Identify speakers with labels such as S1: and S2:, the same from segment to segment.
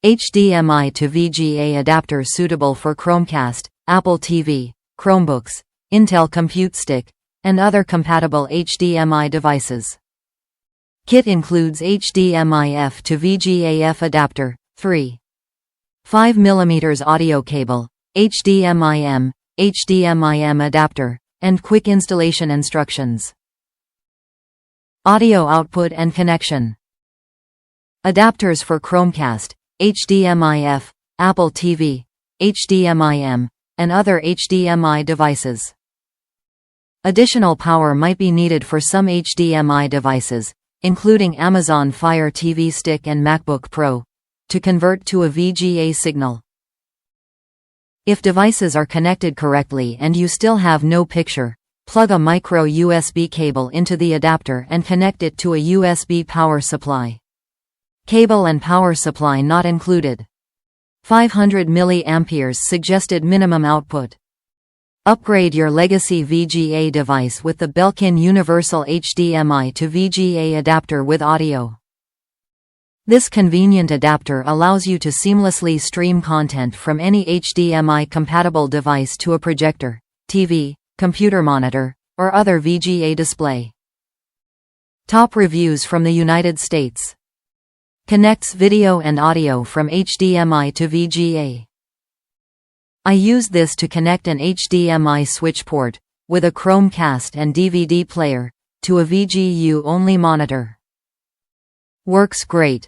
S1: HDMI-to-VGA adapter suitable for Chromecast, Apple TV, Chromebooks, Intel Compute Stick, and other compatible HDMI devices. Kit includes HDMI-F to VGA-F adapter, 3. 5mm audio cable, HDMI-M, HDMI-M adapter, and quick installation instructions. Audio output and connection. Adapters for Chromecast, HDMI-F, Apple TV, HDMI-M, and other HDMI devices. Additional power might be needed for some HDMI devices, including Amazon Fire TV Stick and MacBook Pro, to convert to a VGA signal. If devices are connected correctly and you still have no picture, plug a micro USB cable into the adapter and connect it to a USB power supply. Cable and power supply not included. 500 mA suggested minimum output. Upgrade your legacy VGA device with the Belkin Universal HDMI-to-VGA Adapter with audio. This convenient adapter allows you to seamlessly stream content from any HDMI-compatible device to a projector, TV, computer monitor, or other VGA display. Top reviews from the United States. Connects video and audio from HDMI to VGA. I use this to connect an HDMI switch port, with a Chromecast and DVD player, to a VGU-only monitor. Works great.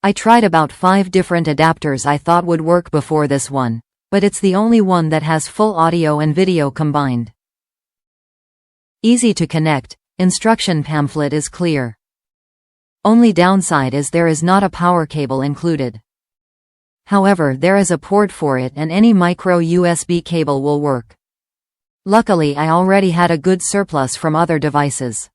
S1: I tried about 5 different adapters I thought would work before this one, but it's the only one that has full audio and video combined. Easy to connect, instruction pamphlet is clear. Only downside is there is not a power cable included. However, there is a port for it and any micro USB cable will work. Luckily, I already had a good surplus from other devices.